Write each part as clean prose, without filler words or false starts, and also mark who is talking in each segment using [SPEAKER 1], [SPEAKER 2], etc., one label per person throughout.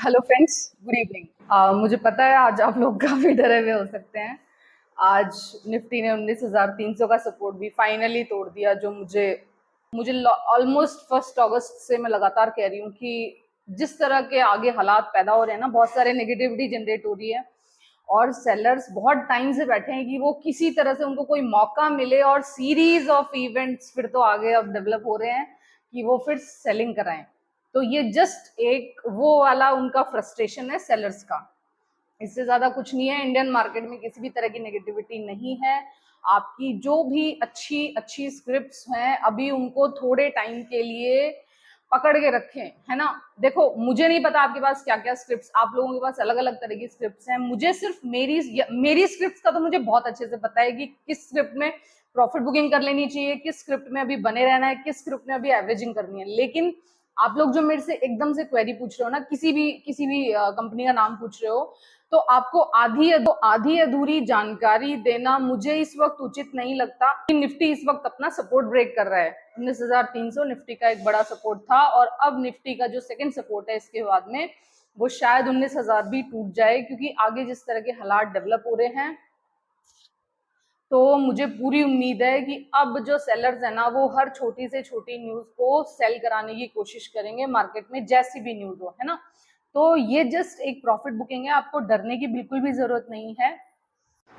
[SPEAKER 1] Hello friends, good evening. मुझे पता है आज आप लोग काफी डरे हुए हो सकते हैं। आज निफ्टी ने 19,300 का सपोर्ट भी फाइनली तोड़ दिया, जो मुझे मुझे ऑलमोस्ट 1 अगस्त से मैं लगातार कह रही हूँ कि जिस तरह के आगे हालात पैदा हो रहे हैं ना, बहुत सारे नेगेटिविटी जनरेट हो रही है और सेलर्स बहुत टाइम से बैठे हैं कि वो किसी तरह से उनको कोई मौका मिले और सीरीज ऑफ इवेंट्स फिर तो आगे अब डेवलप हो रहे हैं कि वो फिर सेलिंग कराएं। तो ये जस्ट एक वो वाला उनका फ्रस्ट्रेशन है सेलर्स का, इससे ज्यादा कुछ नहीं है। इंडियन मार्केट में किसी भी तरह की नेगेटिविटी नहीं है। आपकी जो भी अच्छी अच्छी स्क्रिप्ट्स हैं अभी उनको थोड़े टाइम के लिए पकड़ के रखें, है ना। देखो, मुझे नहीं पता आपके पास क्या क्या स्क्रिप्ट्स, आप लोगों के पास अलग अलग तरह की स्क्रिप्ट्स हैं। मुझे सिर्फ मेरी स्क्रिप्ट्स का तो मुझे बहुत अच्छे से पता है कि किस स्क्रिप्ट में प्रॉफिट बुकिंग कर लेनी चाहिए, किस स्क्रिप्ट में अभी बने रहना है, किस स्क्रिप्ट में अभी एवरेजिंग करनी है। लेकिन आप लोग जो मेरे से एकदम से क्वेरी पूछ रहे हो ना, किसी भी कंपनी का नाम पूछ रहे हो, तो आपको आधी अधूरी जानकारी देना मुझे इस वक्त उचित नहीं लगता। निफ्टी इस वक्त अपना सपोर्ट ब्रेक कर रहा है। 19,300 निफ्टी का एक बड़ा सपोर्ट था और अब निफ्टी का जो सेकंड सपोर्ट है इसके बाद में वो शायद 19,000 भी टूट जाए, क्योंकि आगे जिस तरह के हालात डेवलप हो रहे हैं तो मुझे पूरी उम्मीद है कि अब जो सेलर्स है ना वो हर छोटी से छोटी न्यूज को सेल कराने की कोशिश करेंगे मार्केट में, जैसी भी न्यूज हो, है ना। तो ये जस्ट एक प्रॉफिट बुकिंग है, आपको डरने की बिल्कुल भी जरूरत नहीं है।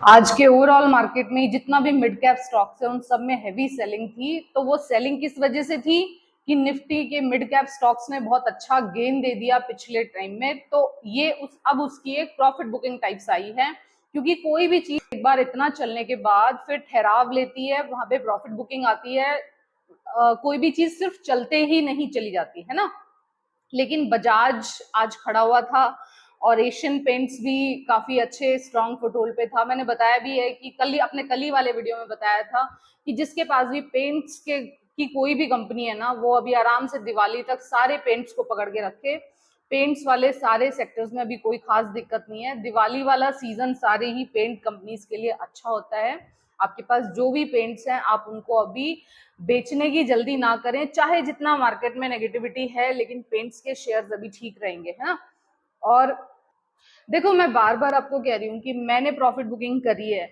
[SPEAKER 1] आज के ओवरऑल मार्केट में जितना भी मिड कैप स्टॉक्स है उन सब में हैवी सेलिंग थी। तो वो सेलिंग किस वजह से थी कि निफ्टी के मिड कैप स्टॉक्स ने बहुत अच्छा गेन दे दिया पिछले टाइम में। तो ये अब उसकी एक प्रॉफिट बुकिंग टाइप्स आई है, क्योंकि कोई भी चीज एक बार इतना चलने के बाद फिर ठहराव लेती है, वहां पे प्रॉफिट बुकिंग आती है। कोई भी चीज सिर्फ चलते ही नहीं चली जाती है ना। लेकिन बजाज आज खड़ा हुआ था और एशियन पेंट्स भी काफी अच्छे स्ट्रॉन्ग फुटहोल्ड पे था। मैंने बताया भी है कि कल ही वाले वीडियो में बताया था कि जिसके पास भी पेंट्स के की कोई भी कंपनी है ना, वो अभी आराम से दिवाली तक सारे पेंट्स को पकड़ के रखे। पेंट्स वाले सारे सेक्टर्स में अभी कोई खास दिक्कत नहीं है। दिवाली वाला सीजन सारे ही पेंट कंपनीज के लिए अच्छा होता है। आपके पास जो भी पेंट्स हैं आप उनको अभी बेचने की जल्दी ना करें, चाहे जितना मार्केट में नेगेटिविटी है, लेकिन पेंट्स के शेयर्स अभी ठीक रहेंगे, है ना। और देखो, मैं बार बार आपको कह रही हूँ कि मैंने प्रॉफिट बुकिंग करी है।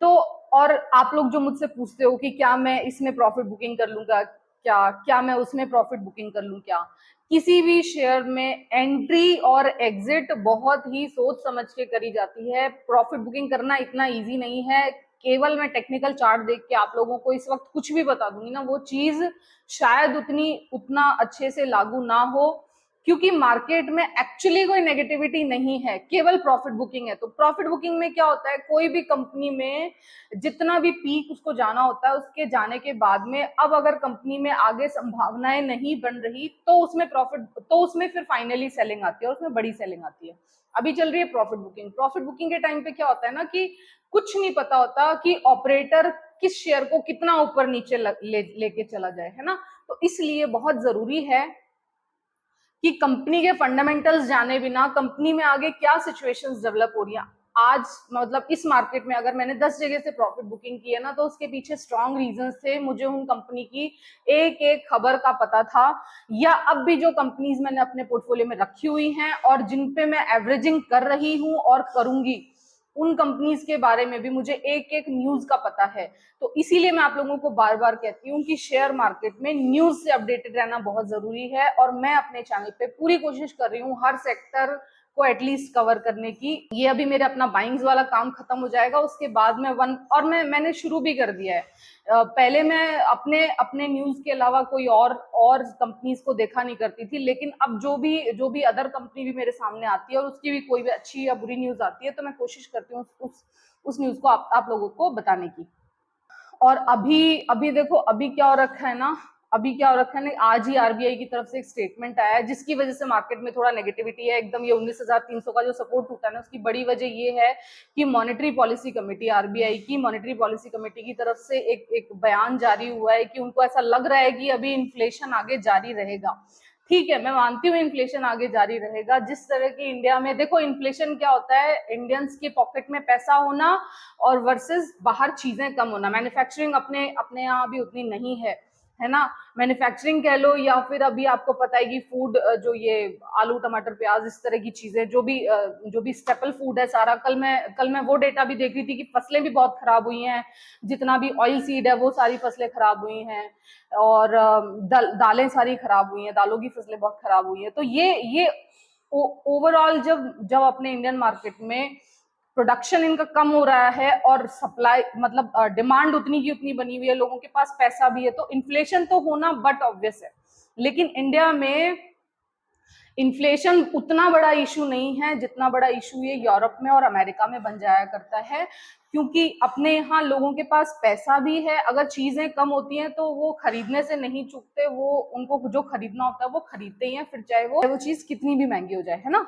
[SPEAKER 1] तो और आप लोग जो मुझसे पूछते हो कि क्या मैं इसमें प्रॉफिट बुकिंग कर लूंगा, क्या क्या मैं उसमें प्रॉफिट बुकिंग कर लूं, क्या किसी भी शेयर में एंट्री और एग्जिट बहुत ही सोच समझ के करी जाती है। प्रॉफिट बुकिंग करना इतना इजी नहीं है। केवल मैं टेक्निकल चार्ट देख के आप लोगों को इस वक्त कुछ भी बता दूंगी ना, वो चीज शायद उतना अच्छे से लागू ना हो, क्योंकि मार्केट में एक्चुअली कोई नेगेटिविटी नहीं है, केवल प्रॉफिट बुकिंग है। तो प्रॉफिट बुकिंग में क्या होता है, कोई भी कंपनी में जितना भी पीक उसको जाना होता है, उसके जाने के बाद में अब अगर कंपनी में आगे संभावनाएं नहीं बन रही तो उसमें फिर फाइनली सेलिंग आती है और उसमें बड़ी सेलिंग आती है। अभी चल रही है प्रॉफिट बुकिंग। प्रॉफिट बुकिंग के टाइम पे क्या होता है ना कि कुछ नहीं पता होता कि ऑपरेटर किस शेयर को कितना ऊपर नीचे लेके चला जाए, है ना। तो इसलिए बहुत जरूरी है कि कंपनी के फंडामेंटल्स जाने बिना कंपनी में आगे क्या सिचुएशंस डेवलप हो रही हैं। आज मतलब इस मार्केट में अगर मैंने 10 जगह से प्रॉफिट बुकिंग की है ना, तो उसके पीछे स्ट्रॉन्ग रीजंस थे। मुझे उन कंपनी की एक एक खबर का पता था, या अब भी जो कंपनीज मैंने अपने पोर्टफोलियो में रखी हुई हैं और जिन पे मैं एवरेजिंग कर रही हूं और करूंगी, उन कंपनीज के बारे में भी मुझे एक एक न्यूज का पता है। तो इसीलिए मैं आप लोगों को बार बार कहती हूँ कि शेयर मार्केट में न्यूज से अपडेटेड रहना बहुत जरूरी है। और मैं अपने चैनल पे पूरी कोशिश कर रही हूँ हर सेक्टर को एटलीस्ट कवर करने की। ये अभी मेरे अपना बाइंग्स वाला काम खत्म हो जाएगा, उसके बाद में मैंने शुरू भी कर दिया है। पहले मैं अपने अपने न्यूज के अलावा कोई और कंपनीज को देखा नहीं करती थी, लेकिन अब जो भी अदर कंपनी भी मेरे सामने आती है और उसकी भी कोई भी अच्छी या बुरी न्यूज आती है, तो मैं कोशिश करती हूँ उस न्यूज को आप लोगों को बताने की। और अभी अभी देखो, अभी क्या हो रखा है ना, आज ही आरबीआई की तरफ से एक स्टेटमेंट आया है जिसकी वजह से मार्केट में थोड़ा नेगेटिविटी है। एकदम ये 19,300 का जो सपोर्ट टूटा है उसकी बड़ी वजह ये है कि मॉनेटरी पॉलिसी कमेटी, आरबीआई की मॉनेटरी पॉलिसी कमेटी की तरफ से एक बयान जारी हुआ है कि उनको ऐसा लग रहा है कि अभी इन्फ्लेशन आगे जारी रहेगा। ठीक है, मैं मानती हूँ इन्फ्लेशन आगे जारी रहेगा। जिस तरह की इंडिया में देखो, इन्फ्लेशन क्या होता है, इंडियंस के पॉकेट में पैसा होना और वर्सेस बाहर चीजें कम होना। मैन्युफैक्चरिंग अपने यहाँ भी उतनी नहीं है, है ना, मैन्युफैक्चरिंग कह लो, या फिर अभी आपको पता है कि फूड, जो ये आलू टमाटर प्याज इस तरह की चीजें, जो भी स्टेपल फूड है सारा, कल मैं वो डेटा भी देख रही थी कि फसलें भी बहुत खराब हुई हैं, जितना भी ऑयल सीड है वो सारी फसलें खराब हुई हैं, और दालें सारी खराब हुई हैं, दालों की फसलें बहुत खराब हुई हैं। तो ये ओवरऑल जब अपने इंडियन मार्केट में प्रोडक्शन इनका कम हो रहा है और सप्लाई, मतलब डिमांड उतनी की उतनी बनी हुई है, लोगों के पास पैसा भी है, तो इन्फ्लेशन तो होना बट ऑब्वियस है। लेकिन इंडिया में इन्फ्लेशन उतना बड़ा इशू नहीं है जितना बड़ा इशू ये यूरोप में और अमेरिका में बन जाया करता है, क्योंकि अपने यहाँ लोगों के पास पैसा भी है, अगर चीजें कम होती हैं तो वो खरीदने से नहीं चूकते, वो उनको जो खरीदना होता है वो खरीदते ही हैं, फिर चाहे वो चीज कितनी भी महंगी हो जाए, है ना।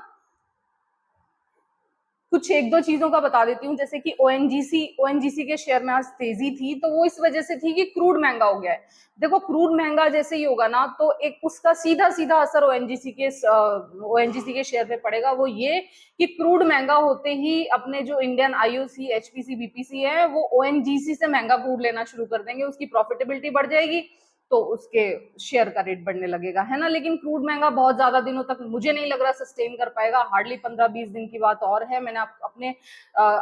[SPEAKER 1] कुछ एक दो चीजों का बता देती हूँ, जैसे कि ओएनजीसी के शेयर में आज तेजी थी, तो वो इस वजह से थी कि क्रूड महंगा हो गया है। देखो, क्रूड महंगा जैसे ही होगा ना, तो एक उसका सीधा सीधा असर ओएनजीसी के शेयर पे पड़ेगा। वो ये कि क्रूड महंगा होते ही अपने जो इंडियन आईओसी, एचपीसी, बीपीसी है, वो ओएनजीसी से महंगा क्रूड लेना शुरू कर देंगे, उसकी प्रॉफिटेबिलिटी बढ़ जाएगी, तो उसके शेयर का रेट बढ़ने लगेगा, है ना। लेकिन क्रूड महंगा बहुत ज्यादा दिनों तक मुझे नहीं लग रहा सस्टेन कर पाएगा, हार्डली 15-20 दिन की बात और है। मैंने अपने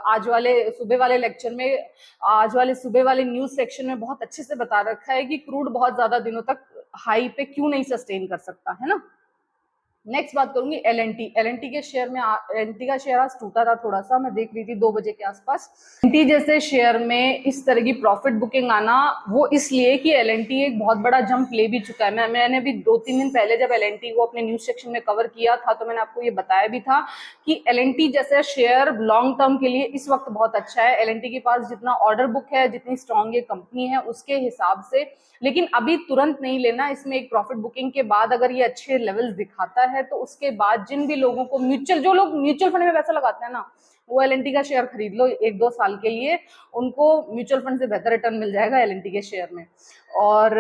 [SPEAKER 1] आज वाले सुबह वाले न्यूज सेक्शन में बहुत अच्छे से बता रखा है कि क्रूड बहुत ज्यादा दिनों तक हाई पे क्यों नहीं सस्टेन कर सकता, है ना। नेक्स्ट बात करूंगी एलएनटी के शेयर में। एलएनटी का शेयर आज टूटा था थोड़ा सा, मैं देख रही थी 2 बजे के आसपास। एलएनटी जैसे शेयर में इस तरह की प्रॉफिट बुकिंग आना, वो इसलिए कि एलएनटी एक बहुत बड़ा जंप ले भी चुका है। मैंने भी 2-3 दिन पहले जब एलएनटी को अपने न्यूज सेक्शन में कवर किया था, तो मैंने आपको ये बताया भी था कि एलएनटी जैसा शेयर लॉन्ग टर्म के लिए इस वक्त बहुत अच्छा है। एलएनटी के पास जितना ऑर्डर बुक है, जितनी स्ट्रॉन्ग ये कंपनी है उसके हिसाब से, लेकिन अभी तुरंत नहीं लेना। इसमें एक प्रॉफिट बुकिंग के बाद अगर ये अच्छे लेवल्स दिखाता है, तो उसके बाद जिन भी लोगों को जो लोग म्यूचुअल फंड में पैसा लगाते हैं ना, वो एलएनटी का शेयर खरीद लो 1-2 साल के लिए, उनको म्यूचुअल फंड से बेहतर रिटर्न मिल जाएगा एलएनटी के शेयर में। और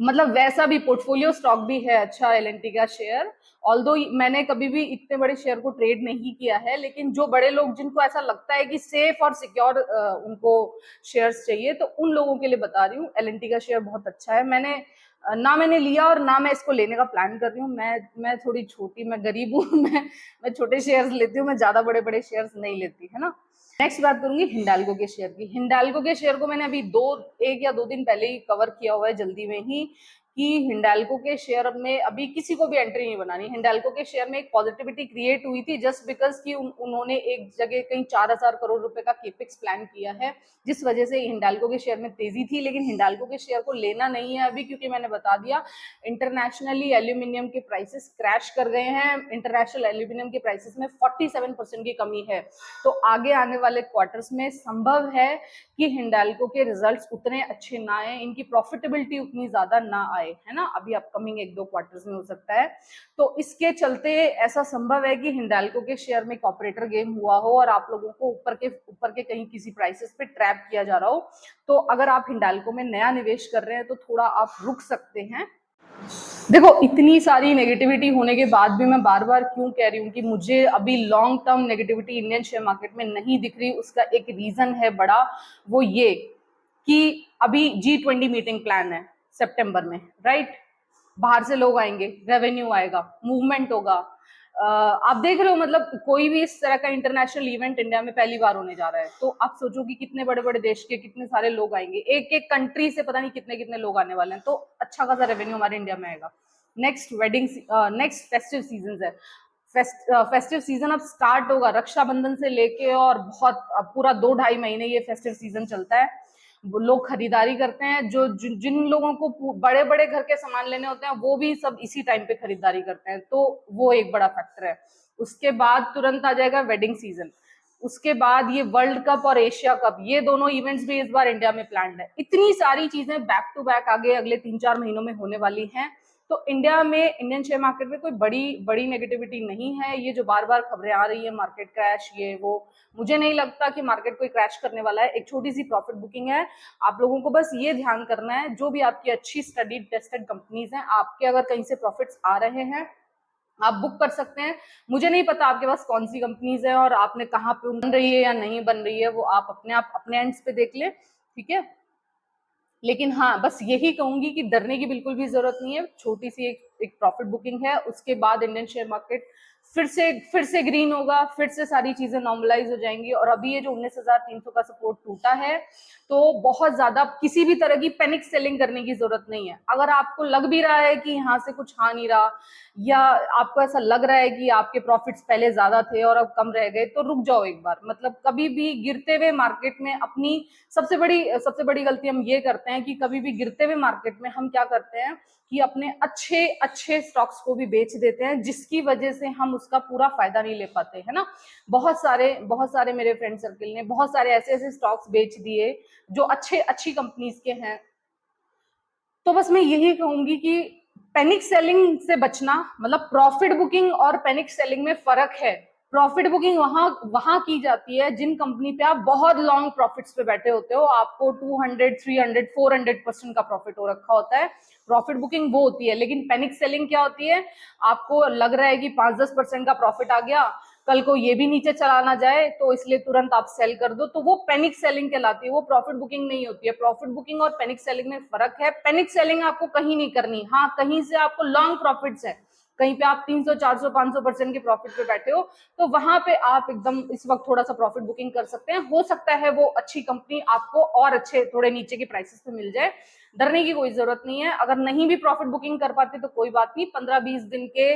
[SPEAKER 1] मतलब वैसा भी पोर्टफोलियो स्टॉक भी है अच्छा एलएनटी का शेयर। ऑल्दो मैंने कभी भी इतने बड़े शेयर को ट्रेड नहीं किया है, लेकिन जो बड़े लोग जिनको ऐसा लगता है कि सेफ और सिक्योर उनको शेयर्स चाहिए, तो उन लोगों के लिए बता रही हूँ एलएनटी का शेयर बहुत अच्छा है। मैंने लिया और ना मैं इसको लेने का प्लान कर रही हूँ। मैं थोड़ी छोटी, मैं गरीब हूँ मैं छोटे शेयर्स लेती हूँ, मैं ज्यादा बड़े बड़े शेयर्स नहीं लेती, है ना। नेक्स्ट बात करूंगी हिंडाल्को के शेयर की। हिंडाल्को के शेयर को मैंने अभी 1 या 2 दिन पहले ही कवर किया हुआ है जल्दी में ही, कि हिंडाल्को के शेयर में अभी किसी को भी एंट्री नहीं बनानी। हिंडाल्को के शेयर में एक पॉजिटिविटी क्रिएट हुई थी जस्ट बिकॉज कि उन्होंने एक जगह कहीं 4,000 करोड़ रुपए का केपेक्स प्लान किया है, जिस वजह से हिंडाल्को के शेयर में तेजी थी। लेकिन हिंडाल्को के शेयर को लेना नहीं है अभी, क्योंकि मैंने बता दिया इंटरनेशनली एल्यूमिनियम के प्राइसेस क्रैश कर गए हैं। इंटरनेशनल एल्यूमिनियम के प्राइसेस में 47% की कमी है। तो आगे आने वाले क्वार्टर्स में संभव है कि हिंडाल्को के रिजल्ट्स उतने अच्छे ना आए, इनकी प्रॉफिटेबिलिटी उतनी ज्यादा ना आए, है ना। अभी अपकमिंग 1-2 क्वार्टर्स में हो सकता है। तो इसके चलते ऐसा संभव है कि हिंडाल्को के शेयर में ऑपरेटर गेम हुआ हो और आप लोगों को ऊपर के कहीं किसी प्राइसेस पे ट्रैप किया जा रहा हो। तो अगर आप हिंडाल्को में नया निवेश कर रहे हैं तो थोड़ा आप रुक सकते हैं। देखो, इतनी सारी नेगेटिविटी होने के बाद भी मैं बार बार क्यों कह रही हूँ कि मुझे अभी long term negativity Indian share market में नहीं दिख रही। उसका एक रीजन है बड़ा, वो ये कि अभी G20 मीटिंग प्लान है सितंबर में, राइट। बाहर से लोग आएंगे, रेवेन्यू आएगा, मूवमेंट होगा। आप देख रहे हो, मतलब कोई भी इस तरह का इंटरनेशनल इवेंट इंडिया में पहली बार होने जा रहा है, तो आप सोचो कि कितने बड़े बड़े देश के कितने सारे लोग आएंगे, एक एक कंट्री से पता नहीं कितने कितने लोग आने वाले हैं, तो अच्छा खासा रेवेन्यू हमारे इंडिया में आएगा। नेक्स्ट फेस्टिव सीजन है। फेस्टिव सीजन अब स्टार्ट होगा, रक्षाबंधन से लेके और बहुत पूरा 2-2.5 महीने ये फेस्टिव सीजन चलता है। लोग खरीदारी करते हैं, जिन लोगों को बड़े बड़े घर के सामान लेने होते हैं, वो भी सब इसी टाइम पे खरीदारी करते हैं, तो वो एक बड़ा फैक्टर है। उसके बाद तुरंत आ जाएगा वेडिंग सीजन, उसके बाद ये वर्ल्ड कप और एशिया कप, ये दोनों इवेंट्स भी इस बार इंडिया में प्लान्ड है। इतनी सारी चीजें बैक टू बैक आगे अगले 3-4 महीनों में होने वाली हैं। तो इंडिया में, इंडियन शेयर मार्केट में कोई बड़ी नेगेटिविटी नहीं है। ये जो बार बार खबरें आ रही है मार्केट क्रैश ये वो, मुझे नहीं लगता कि मार्केट कोई क्रैश करने वाला है। एक छोटी सी प्रॉफिट बुकिंग है। आप लोगों को बस ये ध्यान करना है, जो भी आपकी अच्छी स्टडीड टेस्टेड कंपनीज हैं, आपके अगर कहीं से प्रॉफिट्स आ रहे हैं, आप बुक कर सकते हैं। मुझे नहीं पता आपके पास कौन सी कंपनीज है और आपने कहाँ पे बन रही है या नहीं बन रही है, वो आप अपने एंड्स पे देख ले, ठीक है। लेकिन हाँ, बस यही कहूंगी कि डरने की बिल्कुल भी जरूरत नहीं है। छोटी सी एक प्रॉफिट बुकिंग है, उसके बाद इंडियन शेयर मार्केट फिर से ग्रीन होगा, फिर से सारी चीजें नॉर्मलाइज हो जाएंगी। और अभी ये जो 19,300 का सपोर्ट टूटा है, तो बहुत ज्यादा किसी भी तरह की पैनिक सेलिंग करने की जरूरत नहीं है। अगर आपको लग भी रहा है कि यहाँ से कुछ आ नहीं रहा, या आपको ऐसा लग रहा है कि आपके प्रॉफिट्स पहले ज्यादा थे और अब कम रह गए, तो रुक जाओ एक बार। मतलब कभी भी गिरते हुए मार्केट में अपनी सबसे बड़ी गलती हम ये करते हैं कि कभी भी गिरते हुए मार्केट में हम क्या करते हैं कि अपने अच्छे अच्छे स्टॉक्स को भी बेच देते हैं, जिसकी वजह से हम उसका पूरा फायदा नहीं ले पाते, है ना। बहुत सारे मेरे फ्रेंड सर्कल ने बहुत सारे ऐसे ऐसे स्टॉक्स बेच दिए जो अच्छी कंपनीज के हैं। तो बस मैं यही कहूंगी कि पैनिक सेलिंग से बचना, मतलब प्रॉफिट बुकिंग और पैनिक सेलिंग में फर्क है। प्रॉफिट बुकिंग वहां की जाती है जिन कंपनी पे आप बहुत लॉन्ग प्रॉफिट्स पे बैठे होते हो, आपको 200, 300, 400% का प्रॉफिट हो रखा होता है। प्रॉफिट बुकिंग वो होती है। लेकिन पैनिक सेलिंग क्या होती है, आपको लग रहा है कि 5-10% का प्रॉफिट आ गया, कल को ये भी नीचे चला ना जाए, तो इसलिए तुरंत आप सेल कर दो, तो वो पैनिक सेलिंग कहलाती है, वो प्रॉफिट बुकिंग नहीं होती है। प्रॉफिट बुकिंग और पैनिक सेलिंग में फर्क है। पैनिक सेलिंग आपको कहीं नहीं करनी, हाँ कहीं से आपको लॉन्ग प्रॉफिट्स है, कहीं पे आप 300, 400, 500% के प्रॉफिट पे बैठे हो, तो वहां पे आप एकदम इस वक्त थोड़ा सा प्रॉफिट बुकिंग कर सकते हैं। हो सकता है वो अच्छी कंपनी आपको और अच्छे थोड़े नीचे के प्राइसेस पे मिल जाए, डरने की कोई जरूरत नहीं है। अगर नहीं भी प्रॉफिट बुकिंग कर पाते तो कोई बात नहीं, 15-20 दिन के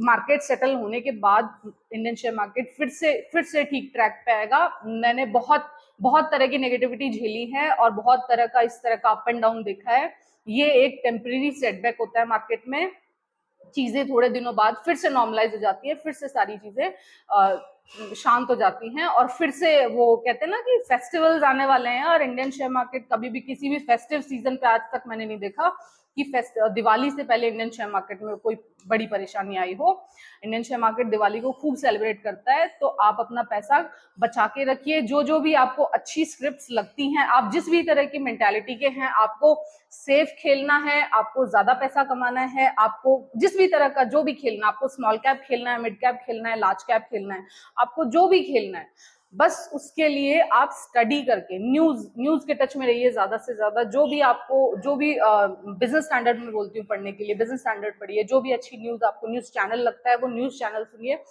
[SPEAKER 1] मार्केट सेटल होने के बाद इंडियन शेयर मार्केट फिर से ठीक ट्रैक पे आएगा। मैंने बहुत तरह की नेगेटिविटी झेली है और बहुत तरह का इस तरह का अप एंड डाउन देखा है। ये एक टेम्परेरी सेटबैक होता है मार्केट में, चीजें थोड़े दिनों बाद फिर से नॉर्मलाइज हो जाती है, फिर से सारी चीजें शांत हो जाती हैं, और फिर से वो कहते हैं ना कि फेस्टिवल्स आने वाले हैं। और इंडियन शेयर मार्केट कभी भी किसी भी फेस्टिव सीजन पे आज तक मैंने नहीं देखा कि दिवाली से पहले इंडियन शेयर मार्केट में कोई बड़ी परेशानी आई हो। इंडियन शेयर मार्केट दिवाली को खूब सेलिब्रेट करता है, तो आप अपना पैसा बचा के रखिए। जो भी आपको अच्छी स्क्रिप्ट्स लगती हैं, आप जिस भी तरह की मेंटालिटी के हैं, आपको सेफ खेलना है, आपको ज्यादा पैसा कमाना है, आपको जिस भी तरह का जो भी खेलना, आपको स्मॉल कैप खेलना है, मिड कैप खेलना है, लार्ज कैप खेलना है, आपको जो भी खेलना है, बस उसके लिए आप स्टडी करके न्यूज के टच में रहिए ज्यादा से ज्यादा। जो भी बिजनेस स्टैंडर्ड में बोलती हूँ पढ़ने के लिए, बिजनेस स्टैंडर्ड पढ़िए। जो भी अच्छी न्यूज आपको न्यूज चैनल लगता है वो न्यूज चैनल सुनिए।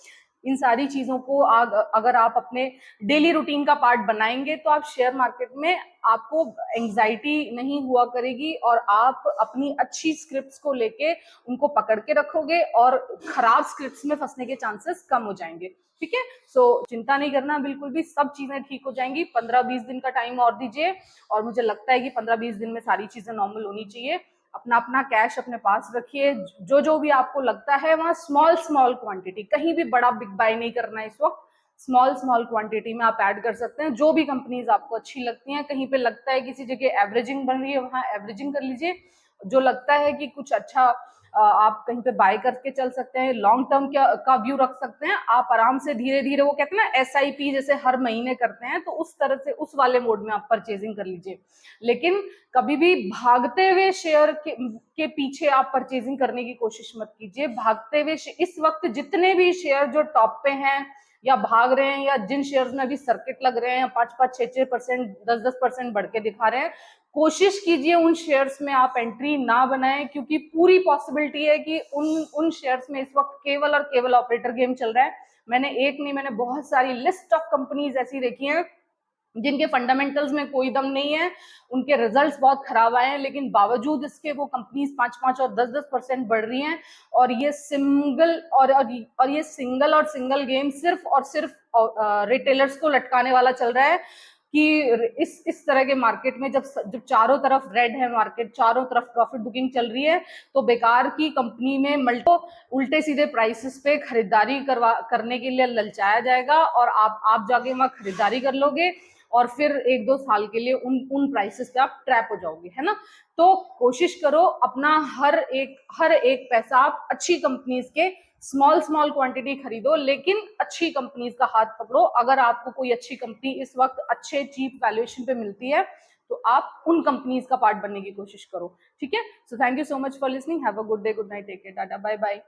[SPEAKER 1] इन सारी चीजों को अगर आप अपने डेली रूटीन का पार्ट बनाएंगे, तो आप शेयर मार्केट में आपको एंजाइटी नहीं हुआ करेगी, और आप अपनी अच्छी स्क्रिप्ट्स को लेके उनको पकड़ के रखोगे, और खराब स्क्रिप्ट्स में फंसने के चांसेस कम हो जाएंगे। ठीक है, सो चिंता नहीं करना बिल्कुल भी, सब चीजें ठीक हो जाएंगी। 15-20 दिन का टाइम और दीजिए, और मुझे लगता है कि 15-20 दिन में सारी चीजें नॉर्मल होनी चाहिए। अपना अपना कैश अपने पास रखिए, जो भी आपको लगता है वहां स्मॉल क्वांटिटी, कहीं भी बड़ा बिग बाय नहीं करना है इस वक्त। स्मॉल क्वांटिटी में आप ऐड कर सकते हैं। जो भी कंपनीज आपको अच्छी लगती हैं, कहीं पे लगता है किसी जगह एवरेजिंग बन रही है, वहां एवरेजिंग कर लीजिए। जो लगता है कि कुछ अच्छा आप कहीं पे बाय करके चल सकते हैं, लॉन्ग टर्म का व्यू रख सकते हैं, आप आराम से धीरे धीरे, वो कहते हैं ना SIP जैसे हर महीने करते हैं, तो उस तरह से उस वाले मोड में आप परचेजिंग कर लीजिए। लेकिन कभी भी भागते हुए शेयर के पीछे आप परचेजिंग करने की कोशिश मत कीजिए। भागते हुए इस वक्त जितने भी शेयर जो टॉप पे हैं या भाग रहे हैं, या जिन शेयर्स में अभी सर्किट लग रहे हैं, 5-5, 6-6%, 10-10% बढ़ के दिखा रहे हैं, कोशिश कीजिए उन शेयर्स में आप एंट्री ना बनाएं, क्योंकि पूरी पॉसिबिलिटी है कि उन शेयर्स में इस वक्त केवल और केवल ऑपरेटर गेम चल रहा है। मैंने एक नहीं, मैंने बहुत सारी लिस्ट ऑफ कंपनीज ऐसी देखी हैं जिनके फंडामेंटल्स में कोई दम नहीं है, उनके रिजल्ट्स बहुत खराब आए हैं, लेकिन बावजूद इसके वो कंपनीज 5-5 और 10-10% बढ़ रही हैं। और ये सिंगल और सिंगल गेम सिर्फ और सिर्फ रिटेलर्स को लटकाने वाला चल रहा है कि इस तरह के मार्केट में जब चारों तरफ रेड है मार्केट, चारों तरफ प्रॉफिट बुकिंग चल रही है, तो बेकार की कंपनी में उल्टे सीधे प्राइसेस पे खरीदारी करने के लिए ललचाया जाएगा, और आप जाके वहां खरीदारी कर लोगे, और फिर 1-2 साल के लिए उन प्राइसेस पे आप ट्रैप हो जाओगे, है ना। तो कोशिश करो अपना हर एक पैसा आप अच्छी कंपनीज के स्मॉल क्वांटिटी खरीदो, लेकिन अच्छी कंपनीज का हाथ पकड़ो। अगर आपको कोई अच्छी कंपनी इस वक्त अच्छे चीप वैल्यूएशन पे मिलती है, तो आप उन कंपनीज का पार्ट बनने की कोशिश करो। ठीक है, so thank you so much for listening, have a good day, good night, take care, tata, bye bye.